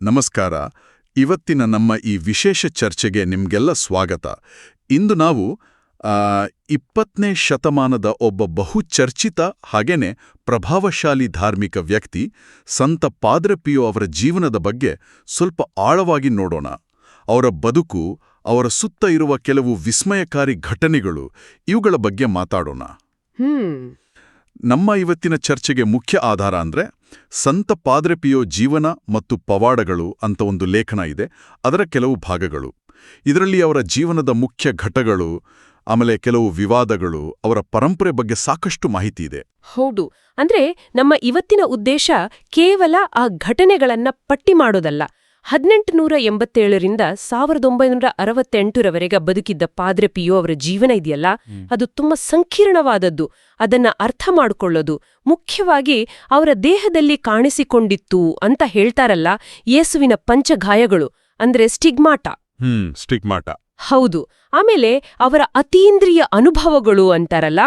ನಮಸ್ಕಾರ. ಇವತ್ತಿನ ನಮ್ಮ ಈ ವಿಶೇಷ ಚರ್ಚೆಗೆ ನಿಮ್ಗೆಲ್ಲ ಸ್ವಾಗತ. ಇಂದು ನಾವು 20ನೇ ಶತಮಾನದ ಒಬ್ಬ ಬಹುಚರ್ಚಿತ ಹಾಗೇನೆ ಪ್ರಭಾವಶಾಲಿ ಧಾರ್ಮಿಕ ವ್ಯಕ್ತಿ ಸಂತ ಪಾದ್ರೆ ಪಿಯೋ ಅವರ ಜೀವನದ ಬಗ್ಗೆ ಸ್ವಲ್ಪ ಆಳವಾಗಿ ನೋಡೋಣ. ಅವರ ಬದುಕು, ಅವರ ಸುತ್ತ ಇರುವ ಕೆಲವು ವಿಸ್ಮಯಕಾರಿ ಘಟನೆಗಳು, ಇವುಗಳ ಬಗ್ಗೆ ಮಾತಾಡೋಣ. ನಮ್ಮ ಇವತ್ತಿನ ಚರ್ಚೆಗೆ ಮುಖ್ಯ ಆಧಾರ ಅಂದ್ರೆ ಸಂತ ಪಾದ್ರೆ ಪಿಯೋ ಜೀವನ ಮತ್ತು ಪವಾಡಗಳು ಅಂತ ಒಂದು ಲೇಖನ ಇದೆ. ಅದರ ಕೆಲವು ಭಾಗಗಳು. ಇದರಲ್ಲಿ ಅವರ ಜೀವನದ ಮುಖ್ಯ ಘಟ್ಟಗಳು, ಆಮೇಲೆ ಕೆಲವು ವಿವಾದಗಳು, ಅವರ ಪರಂಪರೆ ಬಗ್ಗೆ ಸಾಕಷ್ಟು ಮಾಹಿತಿ ಇದೆ. ಹೌದು. ಅಂದ್ರೆ ನಮ್ಮ ಇವತ್ತಿನ ಉದ್ದೇಶ ಕೇವಲ ಆ ಘಟನೆಗಳನ್ನ ಪಟ್ಟಿ ಮಾಡೋದಲ್ಲ. 1887ರಿಂದ 1968ರವರೆಗೆ ಬದುಕಿದ್ದ ಪಾದ್ರೆ ಪಿಯೋ ಅವರ ಜೀವನ ಇದೆಯಲ್ಲ, ಅದು ತುಂಬಾ ಸಂಕೀರ್ಣವಾದದ್ದು. ಅದನ್ನ ಅರ್ಥ ಮಾಡಿಕೊಳ್ಳೋದು, ಮುಖ್ಯವಾಗಿ ಅವರ ದೇಹದಲ್ಲಿ ಕಾಣಿಸಿಕೊಂಡಿತ್ತು ಅಂತ ಹೇಳ್ತಾರಲ್ಲ, ಯೇಸುವಿನ ಪಂಚಗಾಯಗಳು ಅಂದ್ರೆ ಸ್ಟಿಗ್ಮಾಟ. ಹೌದು. ಆಮೇಲೆ ಅವರ ಅತೀಂದ್ರಿಯ ಅನುಭವಗಳು ಅಂತಾರಲ್ಲ,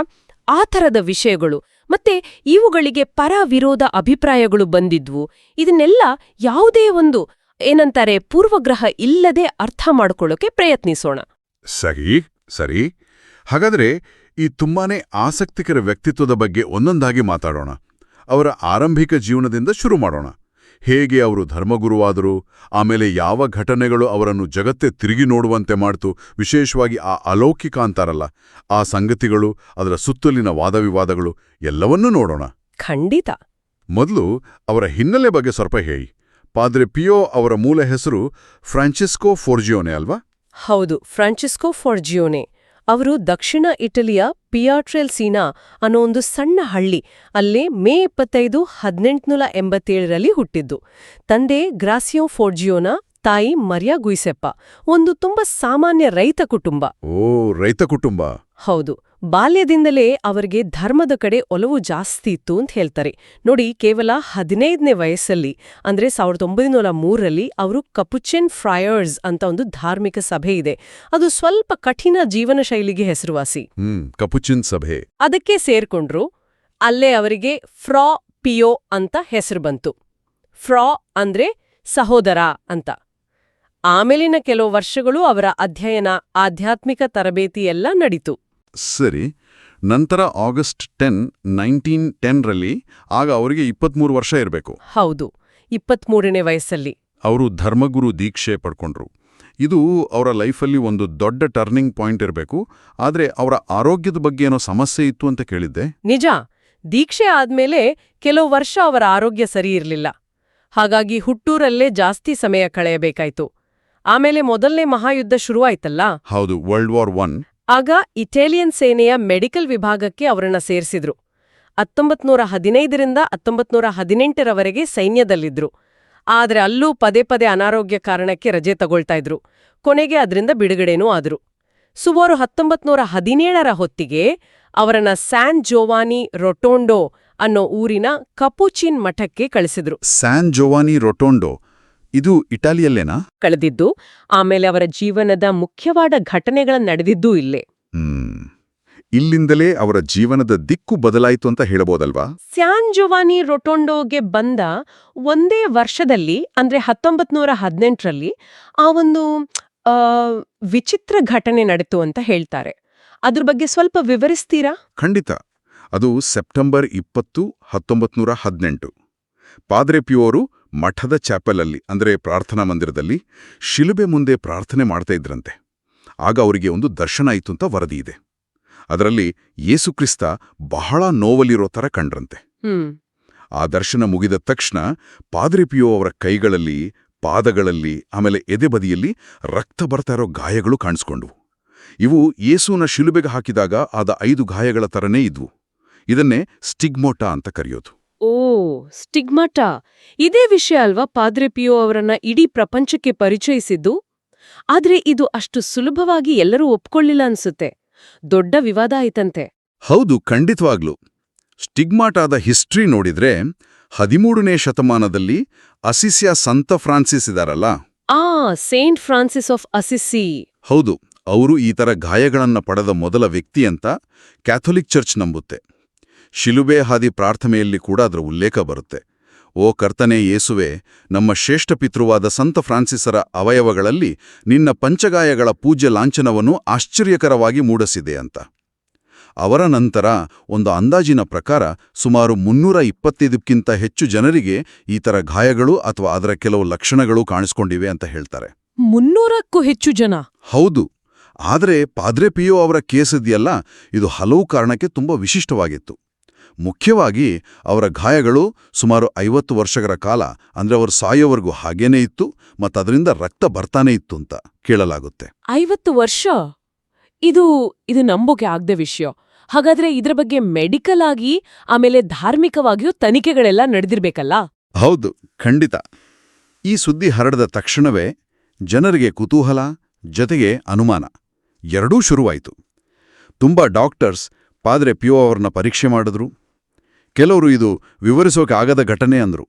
ಆ ಥರದ ವಿಷಯಗಳು. ಮತ್ತೆ ಇವುಗಳಿಗೆ ಪರ ವಿರೋಧ ಅಭಿಪ್ರಾಯಗಳು ಬಂದಿದ್ವು. ಇದನ್ನೆಲ್ಲ ಯಾವುದೇ ಒಂದು ಏನಂತಾರೆ ಪೂರ್ವಗ್ರಹ ಇಲ್ಲದೆ ಅರ್ಥ ಮಾಡ್ಕೊಳ್ಳೋಕೆ ಪ್ರಯತ್ನಿಸೋಣ. ಸರಿ. ಹಾಗಾದ್ರೆ ಈ ತುಂಬಾನೇ ಆಸಕ್ತಿಕರ ವ್ಯಕ್ತಿತ್ವದ ಬಗ್ಗೆ ಒಂದೊಂದಾಗಿ ಮಾತಾಡೋಣ. ಅವರ ಆರಂಭಿಕ ಜೀವನದಿಂದ ಶುರು ಮಾಡೋಣ. ಹೇಗೆ ಅವರು ಧರ್ಮಗುರುವಾದರು, ಆಮೇಲೆ ಯಾವ ಘಟನೆಗಳು ಅವರನ್ನು ಜಗತ್ತೇ ತಿರುಗಿ ನೋಡುವಂತೆ ಮಾಡ್ತು, ವಿಶೇಷವಾಗಿ ಆ ಅಲೌಕಿಕ ಅಂತಾರಲ್ಲ ಆ ಸಂಗತಿಗಳು, ಅದರ ಸುತ್ತಲಿನ ವಾದವಿವಾದಗಳು ಎಲ್ಲವನ್ನೂ ನೋಡೋಣ. ಖಂಡಿತ. ಮೊದಲು ಅವರ ಹಿನ್ನೆಲೆ ಬಗ್ಗೆ ಸ್ವಲ್ಪ ಹೇಳಿ. ಪಾದ್ರೆ ಪಿಯೋ ಅವರ ಮೂಲ ಹೆಸರು ಫ್ರಾನ್ಸಿಸ್ಕೋ ಫೋರ್ಜಿಯೋನೆ ಅಲ್ವಾ? ಹೌದು, ಫ್ರಾನ್ಸಿಸ್ಕೋ ಫೋರ್ಜಿಯೋನೆ. ಅವರು ದಕ್ಷಿಣ ಇಟಲಿಯ ಪಿಯಾಟ್ರೆಲ್ಸಿನಾ ಅನ್ನೋ ಒಂದು ಸಣ್ಣ ಹಳ್ಳಿ ಅಲ್ಲೇ ಮೇ 25, 1887ರಲ್ಲಿ ಹುಟ್ಟಿದ್ದು. ತಂದೆ ಗ್ರಾಸಿಯೋ ಫೋರ್ಜಿಯೋನಾ, ತಾಯಿ ಮರಿಯಾ ಗುಯಿಸೆಪ್ಪ. ಒಂದು ತುಂಬಾ ಸಾಮಾನ್ಯ ರೈತ ಕುಟುಂಬ. ರೈತ ಕುಟುಂಬ. ಹೌದು. ಬಾಲ್ಯದಿಂದಲೇ ಅವರಿಗೆ ಧರ್ಮದ ಕಡೆ ಒಲವು ಜಾಸ್ತಿ ಇತ್ತು ಅಂತ ಹೇಳ್ತಾರೆ. ನೋಡಿ, ಕೇವಲ 15ನೇ ವಯಸ್ಸಲ್ಲಿ ಅಂದ್ರೆ 1903ರಲ್ಲಿ ಅವರು ಕಪುಚಿನ್ ಫ್ರೈಯರ್ಸ್ ಅಂತ ಒಂದು ಧಾರ್ಮಿಕ ಸಭೆ ಇದೆ. ಅದು ಸ್ವಲ್ಪ ಕಠಿಣ ಜೀವನ ಶೈಲಿಗೆ ಹೆಸರುವಾಸಿ. ಕಪುಚಿನ್ ಸಭೆ. ಅದಕ್ಕೆ ಸೇರ್ಕೊಂಡ್ರು. ಅಲ್ಲೇ ಅವರಿಗೆ ಫ್ರಾ ಪಿಯೋ ಅಂತ ಹೆಸರು ಬಂತು. ಫ್ರಾ ಅಂದ್ರೆ ಸಹೋದರ ಅಂತ. ಆಮೇಲಿನ ಕೆಲವು ವರ್ಷಗಳು ಅವರ ಅಧ್ಯಯನ, ಆಧ್ಯಾತ್ಮಿಕ ತರಬೇತಿ ಎಲ್ಲ ನಡೀತು. ಸರಿ. ನಂತರ ಆಗಸ್ಟ್ 10, 1910ರಲ್ಲಿ, ಆಗ ಅವರಿಗೆ 23 ವರ್ಷ ಇರಬೇಕು. ಹೌದು, 23ನೇ ವಯಸ್ಸಲ್ಲಿ ಅವರು ಧರ್ಮಗುರು ದೀಕ್ಷೆ ಪಡ್ಕೊಂಡ್ರು. ಇದು ಅವರ ಲೈಫಲ್ಲಿ ಒಂದು ದೊಡ್ಡ ಟರ್ನಿಂಗ್ ಪಾಯಿಂಟ್ ಇರಬೇಕು. ಆದ್ರೆ ಅವರ ಆರೋಗ್ಯದ ಬಗ್ಗೆ ಏನೋ ಸಮಸ್ಯೆ ಇತ್ತು ಅಂತ ಕೇಳಿದ್ದೆ. ನಿಜ. ದೀಕ್ಷೆ ಆದ್ಮೇಲೆ ಕೆಲವು ವರ್ಷ ಅವರ ಆರೋಗ್ಯ ಸರಿ ಇರಲಿಲ್ಲ. ಹಾಗಾಗಿ ಹುಟ್ಟೂರಲ್ಲೇ ಜಾಸ್ತಿ ಸಮಯ ಕಳೆಯಬೇಕಾಯ್ತು. ಆಮೇಲೆ ಮೊದಲನೇ ಮಹಾಯುದ್ಧ ಶುರುವಾಯ್ತಲ್ಲ. ಹೌದು, ವರ್ಲ್ಡ್ ವಾರ್ I. ಆಗ ಇಟಾಲಿಯನ್ ಸೇನೆಯ ಮೆಡಿಕಲ್ ವಿಭಾಗಕ್ಕೆ ಅವರನ್ನ ಸೇರಿಸಿದ್ರು. 1915ರಿಂದ 1918ರವರೆಗೆ ಸೈನ್ಯದಲ್ಲಿದ್ರು. ಆದ್ರೆ ಅಲ್ಲೂ ಪದೇ ಪದೇ ಅನಾರೋಗ್ಯ ಕಾರಣಕ್ಕೆ ರಜೆ ತಗೊಳ್ತಾ ಇದ್ರು. ಕೊನೆಗೆ ಅದರಿಂದ ಬಿಡುಗಡೆನೂ ಆದ್ರು. ಸುಮಾರು 1917ರ ಹೊತ್ತಿಗೆ ಅವರನ್ನ ಸ್ಯಾನ್ ಜೋವಾನಿ ರೊಟೊಂಡೋ ಅನ್ನೋ ಊರಿನ ಕಪುಚಿನ್ ಮಠಕ್ಕೆ ಕಳಿಸಿದ್ರು. ಸ್ಯಾನ್ ಜೋವಾನಿ ರೊಟೊಂಡೋ, ಇದು ಇಟಾಲಿಯಲ್ಲೇನಾ? ಕಳೆದಿದ್ದು. ಆಮೇಲೆ ಅವರ ಜೀವನದ ಮುಖ್ಯವಾದ ಘಟನೆಗಳ ನಡೆದಿದ್ದೂ ಇಲ್ಲೇ. ಇಲ್ಲಿಂದಲೇ ಅವರ ಜೀವನದ ದಿಕ್ಕು ಬದಲಾಯಿತು ಅಂತ ಹೇಳಬಹುದಲ್ವಾ? ಸ್ಯಾನ್ ಜೋವಾನಿ ರೊಟೊಂಡೋಗೆ ಬಂದ ಒಂದೇ ವರ್ಷದಲ್ಲಿ ಅಂದ್ರೆ 1918ರಲ್ಲಿ ಆ ಒಂದು ವಿಚಿತ್ರ ಘಟನೆ ನಡೆತು ಅಂತ ಹೇಳ್ತಾರೆ. ಅದ್ರ ಬಗ್ಗೆ ಸ್ವಲ್ಪ ವಿವರಿಸ್ತೀರಾ? ಖಂಡಿತ. ಅದು ಸೆಪ್ಟೆಂಬರ್ 20, 1918. ಪಾದ್ರೆ ಪಿಯೋರು ಮಠದ ಚಾಪೆಲಲ್ಲಿ ಅಂದ್ರೆ ಪ್ರಾರ್ಥನಾ ಮಂದಿರದಲ್ಲಿ ಶಿಲುಬೆ ಮುಂದೆ ಪ್ರಾರ್ಥನೆ ಮಾಡ್ತಾ ಇದ್ರಂತೆ. ಆಗ ಅವರಿಗೆ ಒಂದು ದರ್ಶನ ಆಯಿತು ಅಂತ ವರದಿ ಇದೆ. ಅದರಲ್ಲಿ ಯೇಸುಕ್ರಿಸ್ತ ಬಹಳ ನೋವಲಿರೋ ಥರ ಕಂಡ್ರಂತೆ. ಆ ದರ್ಶನ ಮುಗಿದ ತಕ್ಷಣ ಪಾದ್ರೆ ಪಿಯೋ ಅವರ ಕೈಗಳಲ್ಲಿ, ಪಾದಗಳಲ್ಲಿ, ಆಮೇಲೆ ಎದೆಬದಿಯಲ್ಲಿ ರಕ್ತ ಬರ್ತಾ ಇರೋ ಗಾಯಗಳು ಕಾಣಿಸ್ಕೊಂಡ್ವು. ಇವು ಯೇಸುನ ಶಿಲುಬೆಗೆ ಹಾಕಿದಾಗ ಆದ 5 ಗಾಯಗಳ ಥರನೇ ಇದ್ವು. ಇದನ್ನೇ ಸ್ಟಿಗ್ಮೋಟಾ ಅಂತ ಕರೆಯೋದು. ಸ್ಟಿಗ್ಮಾಟಾ. ಇದೇ ವಿಷಯ ಅಲ್ವಾ ಪಾದ್ರೆ ಪಿಯೋ ಅವರನ್ನ ಇಡೀ ಪ್ರಪಂಚಕ್ಕೆ ಪರಿಚಯಿಸಿದ್ದು? ಆದ್ರೆ ಇದು ಅಷ್ಟು ಸುಲಭವಾಗಿ ಎಲ್ಲರೂ ಒಪ್ಕೊಳ್ಳಿಲ್ಲ ಅನ್ಸುತ್ತೆ. ದೊಡ್ಡ ವಿವಾದ ಆಯ್ತಂತೆ. ಹೌದು, ಖಂಡಿತವಾಗ್ಲು. ಸ್ಟಿಗ್ಮಾಟಾದ ಹಿಸ್ಟ್ರಿ ನೋಡಿದ್ರೆ 13ನೇ ಶತಮಾನದಲ್ಲಿ ಅಸಿಸಿಯ ಸಂತ ಫ್ರಾನ್ಸಿಸ್ ಇದಾರಲ್ಲ, ಸೇಂಟ್ ಫ್ರಾನ್ಸಿಸ್ ಆಫ್ ಅಸಿಸಿ. ಹೌದು, ಅವರು ಈ ಥರ ಗಾಯಗಳನ್ನ ಪಡೆದ ಮೊದಲ ವ್ಯಕ್ತಿ ಅಂತ ಕ್ಯಾಥೋಲಿಕ್ ಚರ್ಚ್ ನಂಬುತ್ತೆ. ಶಿಲುಬೆ ಹಾದಿ ಪ್ರಾರ್ಥನೆಯಲ್ಲಿ ಕೂಡ ಅದರ ಉಲ್ಲೇಖ ಬರುತ್ತೆ. ಓ ಕರ್ತನೇ ಯೇಸುವೆ, ನಮ್ಮ ಶ್ರೇಷ್ಠ ಪಿತೃವಾದ ಸಂತ ಫ್ರಾನ್ಸಿಸರ ಅವಯವಗಳಲ್ಲಿ ನಿನ್ನ ಪಂಚಗಾಯಗಳ ಪೂಜ್ಯ ಲಾಂಛನವನ್ನು ಆಶ್ಚರ್ಯಕರವಾಗಿ ಮೂಡಿಸಿದೆ ಅಂತ. ಅವರ ನಂತರ ಒಂದು ಅಂದಾಜಿನ ಪ್ರಕಾರ ಸುಮಾರು 325ಕ್ಕಿಂತ ಹೆಚ್ಚು ಜನರಿಗೆ ಈ ಥರ ಗಾಯಗಳು ಅಥವಾ ಅದರ ಕೆಲವು ಲಕ್ಷಣಗಳು ಕಾಣಿಸ್ಕೊಂಡಿವೆ ಅಂತ ಹೇಳ್ತಾರೆ. 300ಕ್ಕೂ ಹೆಚ್ಚು ಜನ? ಹೌದು. ಆದರೆ ಪಾದ್ರೆ ಪಿಯೋ ಅವರ ಕೇಸ್ ಇದೆಯಲ್ಲ, ಇದು ಹಲವು ಕಾರಣಕ್ಕೆ ತುಂಬ ವಿಶಿಷ್ಟವಾಗಿತ್ತು. ಮುಖ್ಯವಾಗಿ ಅವರ ಗಾಯಗಳು ಸುಮಾರು 50 ವರ್ಷಗಳ ಕಾಲ, ಅಂದ್ರೆ ಅವರು ಸಾಯೋವರೆಗೂ ಹಾಗೇನೇ ಇತ್ತು ಮತ್ತು ಅದರಿಂದ ರಕ್ತ ಬರ್ತಾನೇ ಇತ್ತು ಅಂತ ಕೇಳಲಾಗುತ್ತೆ. 50 ವರ್ಷ? ಇದು ನಂಬೋಕೆ ಆಗದೆ ವಿಷಯ. ಹಾಗಾದ್ರೆ ಇದ್ರ ಬಗ್ಗೆ ಮೆಡಿಕಲ್ ಆಗಿ ಆಮೇಲೆ ಧಾರ್ಮಿಕವಾಗಿಯೂ ತನಿಖೆಗಳೆಲ್ಲ ನಡೆದಿರ್ಬೇಕಲ್ಲ? ಹೌದು, ಖಂಡಿತ. ಈ ಸುದ್ದಿ ಹರಡಿದ ತಕ್ಷಣವೇ ಜನರಿಗೆ ಕುತೂಹಲ ಜೊತೆಗೆ ಅನುಮಾನ ಎರಡೂ ಶುರುವಾಯಿತು. ತುಂಬ ಡಾಕ್ಟರ್ಸ್ ಪಾದ್ರೆ ಪಿಯೋ ಅವ್ರನ್ನ ಪರೀಕ್ಷೆ ಮಾಡಿದ್ರು. ಕೆಲವರು ಇದು ವಿವರಿಸೋಕೆ ಆಗದ ಘಟನೆ ಅಂದರು.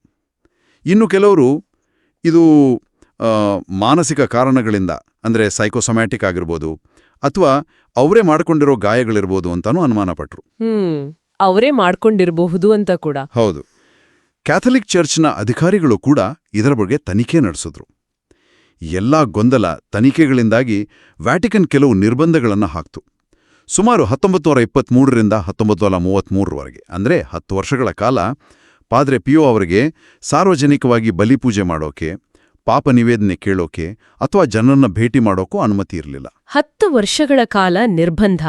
ಇನ್ನು ಕೆಲವರು ಇದು ಮಾನಸಿಕ ಕಾರಣಗಳಿಂದ, ಅಂದರೆ ಸೈಕೋಸೊಮ್ಯಾಟಿಕ್ ಆಗಿರ್ಬೋದು ಅಥವಾ ಅವರೇ ಮಾಡ್ಕೊಂಡಿರೋ ಗಾಯಗಳಿರ್ಬೋದು ಅಂತಾನೂ ಅನುಮಾನಪಟ್ರು. ಅವರೇ ಮಾಡ್ಕೊಂಡಿರಬಹುದು ಅಂತ ಕೂಡ. ಹೌದು. ಕ್ಯಾಥಲಿಕ್ ಚರ್ಚ್ನ ಅಧಿಕಾರಿಗಳು ಕೂಡ ಇದರ ಬಗ್ಗೆ ತನಿಖೆ ನಡೆಸಿದ್ರು. ಎಲ್ಲಾ ಗೊಂದಲ ತನಿಖೆಗಳಿಂದಾಗಿ ವ್ಯಾಟಿಕನ್ ಕೆಲವು ನಿರ್ಬಂಧಗಳನ್ನು ಹಾಕ್ತು. ಸುಮಾರು 1923ರಿಂದ 1933ರವರೆಗೆ, ಅಂದರೆ 10 ವರ್ಷಗಳ ಕಾಲ ಪಾದ್ರೆ ಪಿಯೋ ಅವರಿಗೆ ಸಾರ್ವಜನಿಕವಾಗಿ ಬಲಿಪೂಜೆ ಮಾಡೋಕೆ, ಪಾಪ ನಿವೇದನೆ ಕೇಳೋಕೆ ಅಥವಾ ಜನರನ್ನ ಭೇಟಿ ಮಾಡೋಕೂ ಅನುಮತಿ ಇರಲಿಲ್ಲ. 10 ವರ್ಷಗಳ ಕಾಲ ನಿರ್ಬಂಧ.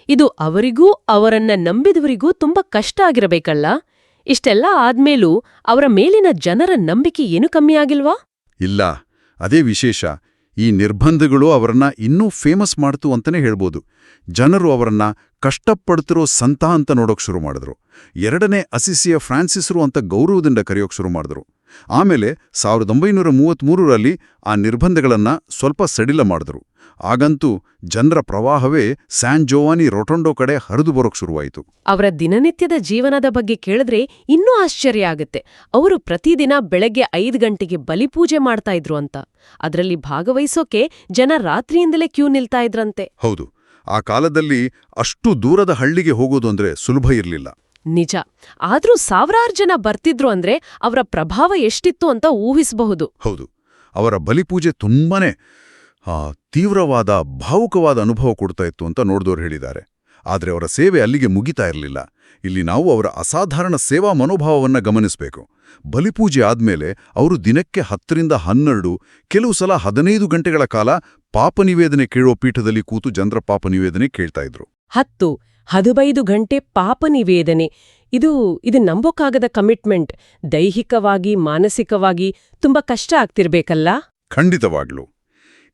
ಇದು ಅವರಿಗೂ ಅವರನ್ನ ನಂಬಿದವರಿಗೂ ತುಂಬಾ ಕಷ್ಟ ಆಗಿರಬೇಕಲ್ಲ? ಇಷ್ಟೆಲ್ಲ ಆದ್ಮೇಲೂ ಅವರ ಮೇಲಿನ ಜನರ ನಂಬಿಕೆ ಏನೂ ಕಮ್ಮಿ ಆಗಿಲ್ವಾ? ಇಲ್ಲ, ಅದೇ ವಿಶೇಷ. ಈ ನಿರ್ಬಂಧಗಳು ಅವರನ್ನ ಇನ್ನೂ ಫೇಮಸ್ ಮಾಡ್ತು ಅಂತಲೇ ಹೇಳ್ಬೋದು. ಜನರು ಅವರನ್ನ ಕಷ್ಟಪಡ್ತಿರೋ ಸಂತ ಅಂತ ನೋಡೋಕ್ ಶುರು ಮಾಡಿದ್ರು. 2ನೇ ಅಸಿಸಿಯ ಫ್ರಾನ್ಸಿಸರು ಅಂತ ಗೌರವದಿಂದ ಕರೆಯೋಕ್ ಶುರು ಮಾಡಿದ್ರು. ಆಮೇಲೆ 1933ರಲ್ಲಿ ಆ ನಿರ್ಬಂಧಗಳನ್ನ ಸ್ವಲ್ಪ ಸಡಿಲ ಮಾಡಿದ್ರು. ಆಗಂತೂ ಜನರ ಪ್ರವಾಹವೇ ಸ್ಯಾನ್ ಜೋವಾನಿ ರೊಟೊಂಡೋ ಕಡೆ ಹರಿದು ಬರೋಕ್ ಶುರುವಾಯಿತು. ಅವರ ದಿನನಿತ್ಯದ ಜೀವನದ ಬಗ್ಗೆ ಕೇಳಿದ್ರೆ ಇನ್ನೂ ಆಶ್ಚರ್ಯ ಆಗುತ್ತೆ. ಅವರು ಪ್ರತಿದಿನ ಬೆಳಗ್ಗೆ 5 ಗಂಟೆಗೆ ಬಲಿಪೂಜೆ ಮಾಡ್ತಾ ಇದ್ರು ಅಂತ. ಅದರಲ್ಲಿ ಭಾಗವಹಿಸೋಕೆ ಜನ ರಾತ್ರಿಯಿಂದಲೇ ಕ್ಯೂ ನಿಲ್ತಾ ಇದ್ರಂತೆ. ಹೌದು, ಆ ಕಾಲದಲ್ಲಿ ಅಷ್ಟು ದೂರದ ಹಳ್ಳಿಗೆ ಹೋಗೋದು ಅಂದ್ರೆ ಸುಲಭ ಇರಲಿಲ್ಲ. ನಿಜ. ಆದ್ರೂ ಸಾವಿರಾರು ಜನ ಬರ್ತಿದ್ರು ಅಂದ್ರೆ ಅವರ ಪ್ರಭಾವ ಎಷ್ಟಿತ್ತು ಅಂತ ಊಹಿಸಬಹುದು. ಹೌದು, ಅವರ ಬಲಿಪೂಜೆ ತುಂಬಾನೇ ತೀವ್ರವಾದ ಭಾವುಕವಾದ ಅನುಭವ ಕೊಡ್ತಾ ಇತ್ತು ಅಂತ ನೋಡಿದವರು ಹೇಳಿದ್ದಾರೆ. ಆದರೆ ಅವರ ಸೇವೆ ಅಲ್ಲಿಗೆ ಮುಗಿತಾ ಇರಲಿಲ್ಲ. ಇಲ್ಲಿ ನಾವು ಅವರ ಅಸಾಧಾರಣ ಸೇವಾ ಮನೋಭಾವವನ್ನು ಗಮನಿಸಬೇಕು. ಬಲಿಪೂಜೆ ಆದ್ಮೇಲೆ ಅವರು ದಿನಕ್ಕೆ 10ರಿಂದ 12, ಕೆಲವು ಸಲ 15 ಗಂಟೆಗಳ ಕಾಲ ಪಾಪನಿವೇದನೆ ಕೇಳೋ ಪೀಠದಲ್ಲಿ ಕೂತು ಜನರ ಪಾಪನಿವೇದನೆ ಕೇಳ್ತಾ ಇದ್ರು. 10-15 ಗಂಟೆ ಪಾಪನಿವೇದನೆ. ಇದು ನಂಬೋಕ್ಕಾಗದ ಕಮಿಟ್ಮೆಂಟ್. ದೈಹಿಕವಾಗಿ ಮಾನಸಿಕವಾಗಿ ತುಂಬಾ ಕಷ್ಟ ಆಗ್ತಿರ್ಬೇಕಲ್ಲ? ಖಂಡಿತವಾಗ್ಲೂ.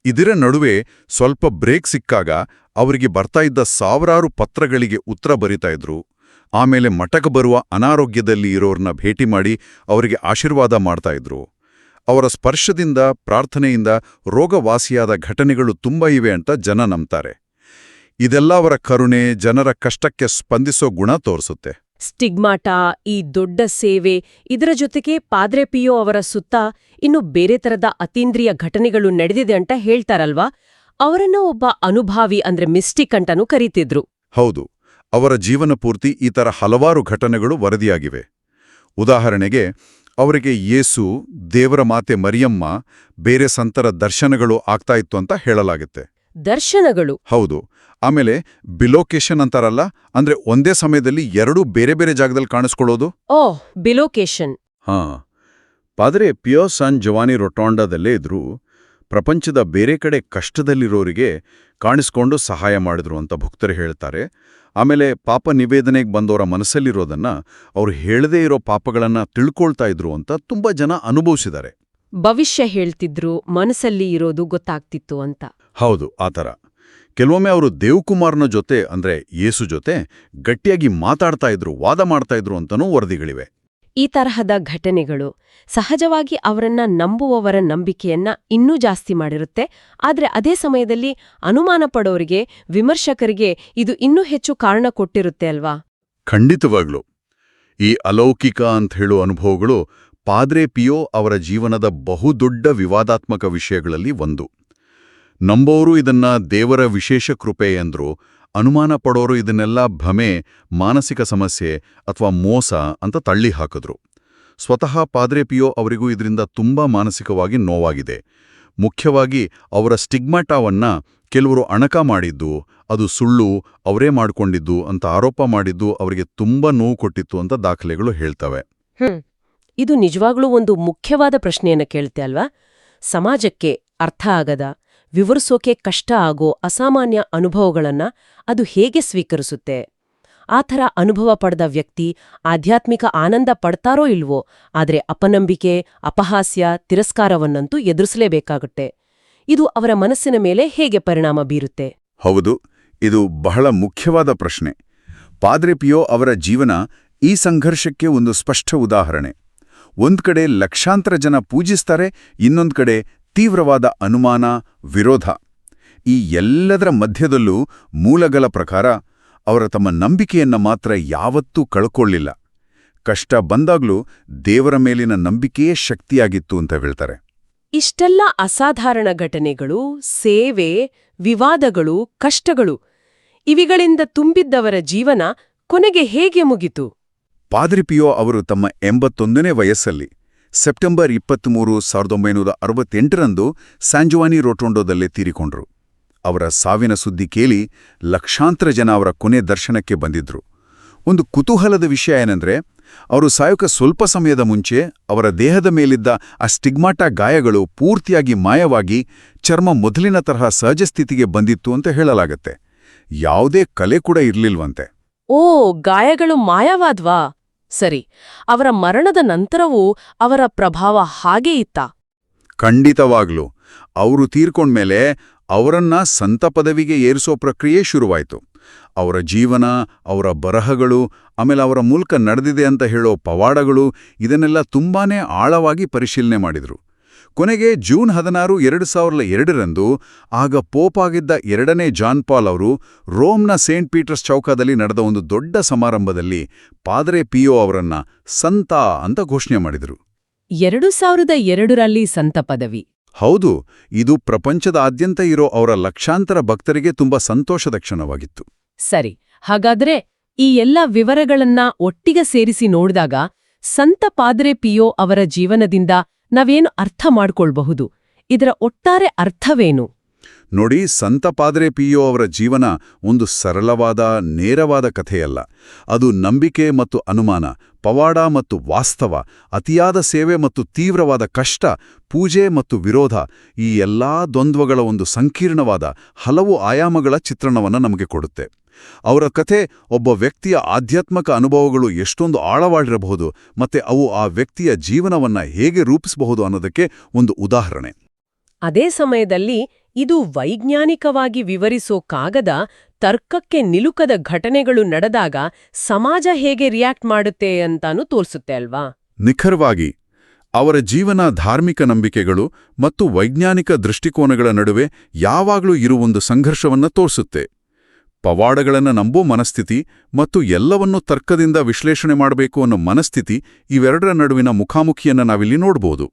ಇದರ ನಡುವೆ ಸ್ವಲ್ಪ ಬ್ರೇಕ್ ಸಿಕ್ಕಾಗ ಅವರಿಗೆ ಬರ್ತಾ ಇದ್ದ ಸಾವಿರಾರು ಪತ್ರಗಳಿಗೆ ಉತ್ತರ ಬರಿತಾ ಇದ್ರು. ಆಮೇಲೆ ಮಠಕ್ಕೆ ಬರುವ ಅನಾರೋಗ್ಯದಲ್ಲಿ ಇರೋರ್ನ ಭೇಟಿ ಮಾಡಿ ಅವರಿಗೆ ಆಶೀರ್ವಾದ ಮಾಡ್ತಾ ಇದ್ರು. ಅವರ ಸ್ಪರ್ಶದಿಂದ, ಪ್ರಾರ್ಥನೆಯಿಂದ ರೋಗವಾಸಿಯಾದ ಘಟನೆಗಳು ತುಂಬ ಇವೆ ಅಂತ ಜನ ನಂಬ್ತಾರೆ. ಇದೆಲ್ಲ ಅವರ ಕರುಣೆ, ಜನರ ಕಷ್ಟಕ್ಕೆ ಸ್ಪಂದಿಸೋ ಗುಣ ತೋರಿಸುತ್ತೆ. ಸ್ಟಿಗ್ಮಾಟಾ, ಈ ದೊಡ್ಡ ಸೇವೆ, ಇದರ ಜೊತೆಗೆ ಪಾದ್ರೆ ಪಿಯೋ ಅವರ ಸುತ್ತ ಇನ್ನು ಬೇರೆ ತರದ ಅತೀಂದ್ರಿಯ ಘಟನೆಗಳು ನಡೆದಿದೆ ಅಂತ ಹೇಳ್ತಾರಲ್ವಾ? ಅವರನ್ನ ಒಬ್ಬ ಅನುಭಾವಿ ಅಂದ್ರೆ ಮಿಸ್ಟಿಕ್ ಅಂತಾನೂ ಕರೀತಿದ್ರು. ಹೌದು, ಅವರ ಜೀವನ ಪೂರ್ತಿ ಈ ಥರ ಹಲವಾರು ಘಟನೆಗಳು ವರದಿಯಾಗಿವೆ. ಉದಾಹರಣೆಗೆ, ಅವರಿಗೆ ಯೇಸು, ದೇವರ ಮಾತೆ ಮರಿಯಮ್ಮ, ಬೇರೆ ಸಂತರ ದರ್ಶನಗಳು ಆಗ್ತಾ ಇತ್ತು ಅಂತ ಹೇಳಲಾಗುತ್ತೆ. ದರ್ಶನಗಳು? ಹೌದು. ಆಮೇಲೆ ಬಿಲೋಕೇಶನ್ ಅಂತಾರಲ್ಲ, ಅಂದ್ರೆ ಒಂದೇ ಸಮಯದಲ್ಲಿ 2 ಬೇರೆ ಬೇರೆ ಜಾಗದಲ್ಲಿ ಕಾಣಿಸ್ಕೊಳ್ಳೋದು. ಓಹ್, ಬಿಲೋಕೇಶನ್. ಪಾದ್ರೆ ಪಿಯೋ ಸಾನ್ ಜೋವಾನಿ ರೊಟೊಂಡಾದಲ್ಲೇ ಇದ್ರು. ಪ್ರಪಂಚದ ಬೇರೆ ಕಡೆ ಕಷ್ಟದಲ್ಲಿರೋರಿಗೆ ಕಾಣಿಸ್ಕೊಂಡು ಸಹಾಯ ಮಾಡಿದ್ರು ಅಂತ ಭಕ್ತರು ಹೇಳ್ತಾರೆ. ಆಮೇಲೆ ಪಾಪ ನಿವೇದನೆಗೆ ಬಂದವರ ಮನಸ್ಸಲ್ಲಿರೋದನ್ನ ಅವ್ರು ಹೇಳದೇ ಇರೋ ಪಾಪಗಳನ್ನ ತಿಳ್ಕೊಳ್ತಾ ಇದ್ರು ಅಂತ ತುಂಬಾ ಜನ ಅನುಭವಿಸಿದ್ದಾರೆ. ಭವಿಷ್ಯ ಹೇಳ್ತಿದ್ರು, ಮನಸ್ಸಲ್ಲಿ ಇರೋದು ಗೊತ್ತಾಗ್ತಿತ್ತು ಅಂತ. ಹೌದು, ಆತರ. ಕೆಲವೊಮ್ಮೆ ಅವರು ದೇವಕುಮಾರನ ಜೊತೆ, ಅಂದ್ರೆ ಯೇಸು ಜೊತೆ ಗಟ್ಟಿಯಾಗಿ ಮಾತಾಡ್ತಾ ಇದ್ರು, ವಾದ ಮಾಡ್ತಾ ಇದ್ರು ಅಂತನೂ ವರದಿಗಳಿವೆ. ಈ ತರಹದ ಘಟನೆಗಳು ಸಹಜವಾಗಿ ಅವರನ್ನ ನಂಬುವವರ ನಂಬಿಕೆಯನ್ನ ಇನ್ನೂ ಜಾಸ್ತಿ ಮಾಡಿರುತ್ತೆ. ಆದ್ರೆ ಅದೇ ಸಮಯದಲ್ಲಿ ಅನುಮಾನ ಪಡೋರಿಗೆ, ವಿಮರ್ಶಕರಿಗೆ ಇದು ಇನ್ನೂ ಹೆಚ್ಚು ಕಾರಣ ಕೊಟ್ಟಿರುತ್ತೆ ಅಲ್ವಾ? ಖಂಡಿತವಾಗ್ಲೂ. ಈ ಅಲೌಕಿಕ ಅಂತ ಹೇಳೋ ಅನುಭವಗಳು ಪಾದ್ರೆ ಪಿಯೋ ಅವರ ಜೀವನದ ಬಹುದೊಡ್ಡ ವಿವಾದಾತ್ಮಕ ವಿಷಯಗಳಲ್ಲಿ ಒಂದು. ನಂಬೋರು ಇದನ್ನ ದೇವರ ವಿಶೇಷ ಕೃಪೆ ಎಂದ್ರು, ಅನುಮಾನ ಪಡೋರು ಇದನ್ನೆಲ್ಲ ಭ್ರಮೆ, ಮಾನಸಿಕ ಸಮಸ್ಯೆ ಅಥವಾ ಮೋಸ ಅಂತ ತಳ್ಳಿ ಹಾಕಿದ್ರು. ಸ್ವತಃ ಪಾದ್ರೆ ಪಿಯೋ ಅವರಿಗೂ ಇದರಿಂದ ತುಂಬಾ ಮಾನಸಿಕವಾಗಿ ನೋವಾಗಿದೆ. ಮುಖ್ಯವಾಗಿ ಅವರ ಸ್ಟಿಗ್ಮಾಟಾವನ್ನ ಕೆಲವರು ಅಣಕ ಮಾಡಿದ್ದು, ಅದು ಸುಳ್ಳು, ಅವರೇ ಮಾಡಿಕೊಂಡಿದ್ದು ಅಂತ ಆರೋಪ ಮಾಡಿದ್ದು ಅವರಿಗೆ ತುಂಬಾ ನೋವು ಕೊಟ್ಟಿತ್ತು ಅಂತ ದಾಖಲೆಗಳು ಹೇಳ್ತವೆ. ಇದು ನಿಜವಾಗ್ಲೂ ಒಂದು ಮುಖ್ಯವಾದ ಪ್ರಶ್ನೆಯನ್ನ ಕೇಳುತ್ತೆ ಅಲ್ವಾ? ಸಮಾಜಕ್ಕೆ ಅರ್ಥ ಆಗದ, ವಿವರಿಸೋಕೆ ಕಷ್ಟ ಆಗೋ ಅಸಾಮಾನ್ಯ ಅನುಭವಗಳನ್ನ ಅದು ಹೇಗೆ ಸ್ವೀಕರಿಸುತ್ತೆ? ಆ ಥರ ಅನುಭವ ಪಡೆದ ವ್ಯಕ್ತಿ ಆಧ್ಯಾತ್ಮಿಕ ಆನಂದ ಪಡ್ತಾರೋ ಇಲ್ವೋ, ಆದ್ರೆ ಅಪನಂಬಿಕೆ, ಅಪಹಾಸ್ಯ, ತಿರಸ್ಕಾರವನ್ನಂತೂ ಎದುರಿಸಲೇಬೇಕಾಗುತ್ತೆ. ಇದು ಅವರ ಮನಸ್ಸಿನ ಮೇಲೆ ಹೇಗೆ ಪರಿಣಾಮ ಬೀರುತ್ತೆ? ಹೌದು, ಇದು ಬಹಳ ಮುಖ್ಯವಾದ ಪ್ರಶ್ನೆ. ಪಾದ್ರೆ ಪಿಯೋ ಅವರ ಜೀವನ ಈ ಸಂಘರ್ಷಕ್ಕೆ ಒಂದು ಸ್ಪಷ್ಟ ಉದಾಹರಣೆ. ಒಂದ್ ಕಡೆ ಲಕ್ಷಾಂತರ ಜನ ಪೂಜಿಸ್ತಾರೆ, ಇನ್ನೊಂದ್ ಕಡೆ ತೀವ್ರವಾದ ಅನುಮಾನ, ವಿರೋಧ. ಈ ಎಲ್ಲದರ ಮಧ್ಯದಲ್ಲೂ ಮೂಲಗಳ ಪ್ರಕಾರ ಅವರ ತಮ್ಮ ನಂಬಿಕೆಯನ್ನ ಮಾತ್ರ ಯಾವತ್ತೂ ಕಳ್ಕೊಳ್ಳಿಲ್ಲ. ಕಷ್ಟ ಬಂದಾಗ್ಲೂ ದೇವರ ಮೇಲಿನ ನಂಬಿಕೆಯೇ ಶಕ್ತಿಯಾಗಿತ್ತು ಅಂತ ಹೇಳ್ತಾರೆ. ಇಷ್ಟೆಲ್ಲ ಅಸಾಧಾರಣ ಘಟನೆಗಳು, ಸೇವೆ, ವಿವಾದಗಳು, ಕಷ್ಟಗಳು ಇವುಗಳಿಂದ ತುಂಬಿದ್ದವರ ಜೀವನ ಕೊನೆಗೆ ಹೇಗೆ ಮುಗಿತು? ಪಾದ್ರೆ ಪಿಯೋ ಅವರು ತಮ್ಮ 81ನೇ ವಯಸ್ಸಲ್ಲಿ ಸೆಪ್ಟೆಂಬರ್ 23, 1968ರಂದು ಸ್ಯಾನ್ ರೋಟೊಂಡೋದಲ್ಲೇ ತೀರಿಕೊಂಡ್ರು. ಅವರ ಸಾವಿನ ಸುದ್ದಿ ಕೇಳಿ ಲಕ್ಷಾಂತರ ಜನ ಅವರ ಕೊನೆ ದರ್ಶನಕ್ಕೆ ಬಂದಿದ್ರು. ಒಂದು ಕುತೂಹಲದ ವಿಷಯ ಏನಂದ್ರೆ, ಅವರು ಸಾಯೋಕೆ ಸ್ವಲ್ಪ ಸಮಯದ ಮುಂಚೆ ಅವರ ದೇಹದ ಮೇಲಿದ್ದ ಆ ಸ್ಟಿಗ್ಮಾಟಾ ಗಾಯಗಳು ಪೂರ್ತಿಯಾಗಿ ಮಾಯವಾಗಿ ಚರ್ಮ ಮೊದಲಿನ ತರಹ ಸಹಜ ಸ್ಥಿತಿಗೆ ಬಂದಿತ್ತು ಅಂತ ಹೇಳಲಾಗತ್ತೆ. ಯಾವುದೇ ಕಲೆ ಕೂಡ ಇರ್ಲಿಲ್ವಂತೆ. ಓ, ಗಾಯಗಳು ಮಾಯವಾದ್ವಾ? ಸರಿ, ಅವರ ಮರಣದ ನಂತರವೂ ಅವರ ಪ್ರಭಾವ ಹಾಗೇ ಇತ್ತಾ? ಖಂಡಿತವಾಗ್ಲೂ. ಅವರು ತೀರ್ಕೊಂಡ್ಮೇಲೆ ಅವರನ್ನ ಸಂತ ಪದವಿಗೆ ಏರಿಸೋ ಪ್ರಕ್ರಿಯೆ ಶುರುವಾಯಿತು. ಅವರ ಜೀವನ, ಅವರ ಬರಹಗಳು, ಆಮೇಲೆ ಅವರ ಮೂಲಕ ನಡೆದಿದೆ ಅಂತ ಹೇಳೋ ಪವಾಡಗಳು, ಇದನ್ನೆಲ್ಲ ತುಂಬಾನೇ ಆಳವಾಗಿ ಪರಿಶೀಲನೆ ಮಾಡಿದ್ರು. ಕೊನೆಗೆ ಜೂನ್ 16, 2002ರಂದು ಆಗ ಪೋಪ್ ಆಗಿದ್ದ 2ನೇ ಜಾನ್ ಪಾಲ್ ಅವರು ರೋಮ್ನ ಸೇಂಟ್ ಪೀಟರ್ಸ್ ಚೌಕದಲ್ಲಿ ನಡೆದ ಒಂದು ದೊಡ್ಡ ಸಮಾರಂಭದಲ್ಲಿ ಪಾದ್ರೆ ಪಿಯೋ ಅವರನ್ನ ಸಂತ ಅಂತ ಘೋಷಣೆ ಮಾಡಿದರು. 2002ರಲ್ಲಿ ಸಂತ ಪದವಿ? ಹೌದು, ಇದು ಪ್ರಪಂಚದಾದ್ಯಂತ ಇರೋ ಅವರ ಲಕ್ಷಾಂತರ ಭಕ್ತರಿಗೆ ತುಂಬಾ ಸಂತೋಷದ ಕ್ಷಣವಾಗಿತ್ತು. ಸರಿ, ಹಾಗಾದ್ರೆ ಈ ಎಲ್ಲ ವಿವರಗಳನ್ನ ಒಟ್ಟಿಗೆ ಸೇರಿಸಿ ನೋಡಿದಾಗ ಸಂತ ಪಾದ್ರೆ ಪಿಯೋ ಅವರ ಜೀವನದಿಂದ ನಾವೇನು ಅರ್ಥ ಮಾಡ್ಕೊಳ್ಬಹುದು? ಇದರ ಒಟ್ಟಾರೆ ಅರ್ಥವೇನು? ನೋಡಿ, ಸಂತ ಪಾದ್ರೆ ಪಿಯೋ ಅವರ ಜೀವನ ಒಂದು ಸರಳವಾದ, ನೇರವಾದ ಕಥೆಯಲ್ಲ. ಅದು ನಂಬಿಕೆ ಮತ್ತು ಅನುಮಾನ, ಪವಾಡ ಮತ್ತು ವಾಸ್ತವ, ಅತಿಯಾದ ಸೇವೆ ಮತ್ತು ತೀವ್ರವಾದ ಕಷ್ಟ, ಪೂಜೆ ಮತ್ತು ವಿರೋಧ, ಈ ಎಲ್ಲಾ ದ್ವಂದ್ವಗಳ ಒಂದು ಸಂಕೀರ್ಣವಾದ ಹಲವು ಆಯಾಮಗಳ ಚಿತ್ರಣವನ್ನು ನಮಗೆ ಕೊಡುತ್ತೆ. ಅವರ ಕಥೆ ಒಬ್ಬ ವ್ಯಕ್ತಿಯ ಆಧ್ಯಾತ್ಮಿಕ ಅನುಭವಗಳು ಎಷ್ಟೊಂದು ಆಳವಾಗಿರಬಹುದು ಮತ್ತೆ ಅವು ಆ ವ್ಯಕ್ತಿಯ ಜೀವನವನ್ನ ಹೇಗೆ ರೂಪಿಸಬಹುದು ಅನ್ನೋದಕ್ಕೆ ಒಂದು ಉದಾಹರಣೆ. ಅದೇ ಸಮಯದಲ್ಲಿ ಇದು ವೈಜ್ಞಾನಿಕವಾಗಿ ವಿವರಿಸೋಕಾಗದ, ತರ್ಕಕ್ಕೆ ನಿಲುಕದ ಘಟನೆಗಳು ನಡೆದಾಗ ಸಮಾಜ ಹೇಗೆ ರಿಯಾಕ್ಟ್ ಮಾಡುತ್ತೆ ಅಂತಾನೂ ತೋರಿಸುತ್ತೆ ಅಲ್ವಾ? ನಿಖರವಾಗಿ. ಅವರ ಜೀವನ ಧಾರ್ಮಿಕ ನಂಬಿಕೆಗಳು ಮತ್ತು ವೈಜ್ಞಾನಿಕ ದೃಷ್ಟಿಕೋನಗಳ ನಡುವೆ ಯಾವಾಗಲೂ ಇರುವೊಂದು ಸಂಘರ್ಷವನ್ನ ತೋರಿಸುತ್ತೆ. ಪವಾಡಗಳನ್ನು ನಂಬೋ ಮನಸ್ಥಿತಿ ಮತ್ತು ಎಲ್ಲವನ್ನೂ ತರ್ಕದಿಂದ ವಿಶ್ಲೇಷಣೆ ಮಾಡಬೇಕು ಅನ್ನೋ ಮನಸ್ಥಿತಿ, ಇವೆರಡರ ನಡುವಿನ ಮುಖಾಮುಖಿಯನ್ನ ನಾವಿಲ್ಲಿ ನೋಡ್ಬೋದು.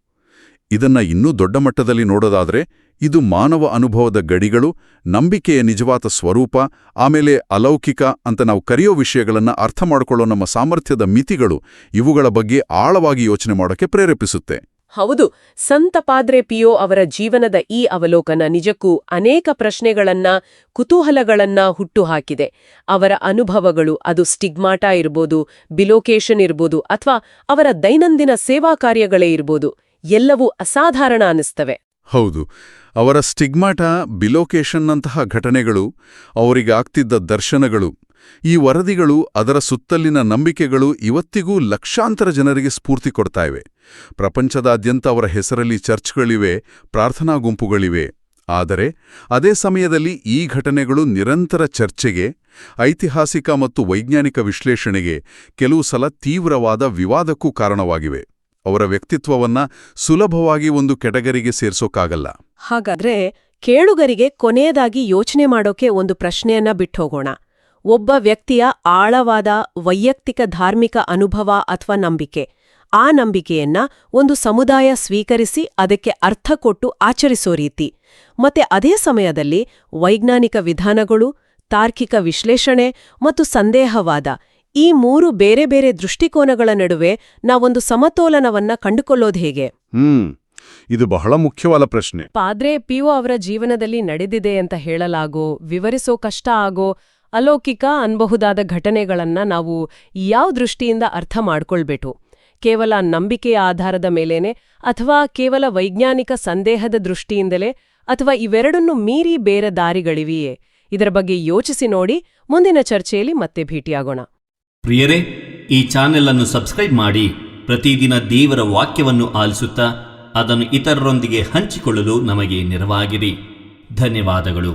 ಇದನ್ನ ಇನ್ನೂ ದೊಡ್ಡ ಮಟ್ಟದಲ್ಲಿ ನೋಡೋದಾದ್ರೆ, ಇದು ಮಾನವ ಅನುಭವದ ಗಡಿಗಳು, ನಂಬಿಕೆಯ ನಿಜವಾದ ಸ್ವರೂಪ, ಆಮೇಲೆ ಅಲೌಕಿಕ ಅಂತ ನಾವು ಕರೆಯೋ ವಿಷಯಗಳನ್ನ ಅರ್ಥ ಮಾಡ್ಕೊಳ್ಳೋ ನಮ್ಮ ಸಾಮರ್ಥ್ಯದ ಮಿತಿಗಳು, ಇವುಗಳ ಬಗ್ಗೆ ಆಳವಾಗಿ ಯೋಚನೆ ಮಾಡೋಕೆ ಪ್ರೇರೇಪಿಸುತ್ತೆ. ಹೌದು, ಸಂತ ಪಾದ್ರೆ ಪಿಯೋ ಅವರ ಜೀವನದ ಈ ಅವಲೋಕನ ನಿಜಕ್ಕೂ ಅನೇಕ ಪ್ರಶ್ನೆಗಳನ್ನ, ಕುತೂಹಲಗಳನ್ನ ಹುಟ್ಟುಹಾಕಿದೆ. ಅವರ ಅನುಭವಗಳು, ಅದು ಸ್ಟಿಗ್ಮಾಟಾ ಇರ್ಬೋದು, ಬಿಲೋಕೇಶನ್ ಇರ್ಬೋದು, ಅಥವಾ ಅವರ ದೈನಂದಿನ ಸೇವಾ ಕಾರ್ಯಗಳೇ ಇರ್ಬೋದು, ಎಲ್ಲವೂ ಅಸಾಧಾರಣ ಅನ್ನಿಸ್ತವೆ. ಹೌದು, ಅವರ ಸ್ಟಿಗ್ಮಾಟಾ, ಬಿಲೋಕೇಶನ್ನಂತಹ ಘಟನೆಗಳು, ಅವರಿಗಾಗ್ತಿದ್ದ ದರ್ಶನಗಳು, ಈ ವರದಿಗಳು, ಅದರ ಸುತ್ತಲಿನ ನಂಬಿಕೆಗಳು ಇವತ್ತಿಗೂ ಲಕ್ಷಾಂತರ ಜನರಿಗೆ ಸ್ಫೂರ್ತಿ ಕೊಡ್ತಾ ಇವೆ. ಪ್ರಪಂಚದಾದ್ಯಂತ ಅವರ ಹೆಸರಲ್ಲಿ ಚರ್ಚ್ಗಳಿವೆ, ಪ್ರಾರ್ಥನಾ ಗುಂಪುಗಳಿವೆ. ಆದರೆ ಅದೇ ಸಮಯದಲ್ಲಿ ಈ ಘಟನೆಗಳು ನಿರಂತರ ಚರ್ಚೆಗೆ, ಐತಿಹಾಸಿಕ ಮತ್ತು ವೈಜ್ಞಾನಿಕ ವಿಶ್ಲೇಷಣೆಗೆ, ಕೆಲವು ಸಲ ತೀವ್ರವಾದ ವಿವಾದಕ್ಕೂ ಕಾರಣವಾಗಿವೆ. ಅವರ ವ್ಯಕ್ತಿತ್ವವನ್ನ ಸುಲಭವಾಗಿ ಒಂದು ಕೆಟಗರಿಗೆ ಸೇರ್ಸೋಕ್ಕಾಗಲ್ಲ. ಹಾಗಾದ್ರೆ ಕೇಳುಗರಿಗೆ ಕೊನೆಯದಾಗಿ ಯೋಚನೆ ಮಾಡೋಕೆ ಒಂದು ಪ್ರಶ್ನೆಯನ್ನ ಬಿಟ್ಟೋಗೋಣ. ಒಬ್ಬ ವ್ಯಕ್ತಿಯ ಆಳವಾದ ವೈಯಕ್ತಿಕ ಧಾರ್ಮಿಕ ಅನುಭವ ಅಥವಾ ನಂಬಿಕೆ, ಆ ನಂಬಿಕೆಯನ್ನ ಒಂದು ಸಮುದಾಯ ಸ್ವೀಕರಿಸಿ ಅದಕ್ಕೆ ಅರ್ಥ ಕೊಟ್ಟು ಆಚರಿಸೋ ರೀತಿ, ಮತ್ತೆ ಅದೇ ಸಮಯದಲ್ಲಿ ವೈಜ್ಞಾನಿಕ ವಿಧಾನಗಳು, ತಾರ್ಕಿಕ ವಿಶ್ಲೇಷಣೆ ಮತ್ತು ಸಂದೇಹವಾದ, ಈ 3 ಬೇರೆ ಬೇರೆ ದೃಷ್ಟಿಕೋನಗಳ ನಡುವೆ ನಾವೊಂದು ಸಮತೋಲನವನ್ನ ಕಂಡುಕೊಳ್ಳೋದು ಹೇಗೆ? ಇದು ಬಹಳ ಮುಖ್ಯವಾದ ಪ್ರಶ್ನೆ. ಪಾದ್ರೆ ಪಿಯೋ ಅವರ ಜೀವನದಲ್ಲಿ ನಡೆದಿದೆ ಅಂತ ಹೇಳಲಾಗೋ, ವಿವರಿಸೋ ಕಷ್ಟ ಆಗೋ ಅಲೌಕಿಕ ಅನ್ಬಹುದಾದ ಘಟನೆಗಳನ್ನ ನಾವು ಯಾವ ದೃಷ್ಟಿಯಿಂದ ಅರ್ಥ ಮಾಡ್ಕೊಳ್ಬೇಕು? ಕೇವಲ ನಂಬಿಕೆಯ ಆಧಾರದ ಮೇಲೇನೆ, ಅಥವಾ ಕೇವಲ ವೈಜ್ಞಾನಿಕ ಸಂದೇಹದ ದೃಷ್ಟಿಯಿಂದಲೇ, ಅಥವಾ ಇವೆರಡನ್ನೂ ಮೀರಿ ಬೇರೆ ದಾರಿಗಳಿವೆಯೇ? ಇದರ ಬಗ್ಗೆ ಯೋಚಿಸಿ ನೋಡಿ. ಮುಂದಿನ ಚರ್ಚೆಯಲ್ಲಿ ಮತ್ತೆ ಭೇಟಿಯಾಗೋಣ. ಪ್ರಿಯರೇ, ಈ ಚಾನೆಲ್ ಅನ್ನು ಸಬ್ಸ್ಕ್ರೈಬ್ ಮಾಡಿ ಪ್ರತಿದಿನ ದೇವರ ವಾಕ್ಯವನ್ನು ಆಲಿಸುತ್ತಾ ಅದನ್ನು ಇತರರೊಂದಿಗೆ ಹಂಚಿಕೊಳ್ಳಲು ನಮಗೆ ನೆರವಾಗಿರಿ. ಧನ್ಯವಾದಗಳು.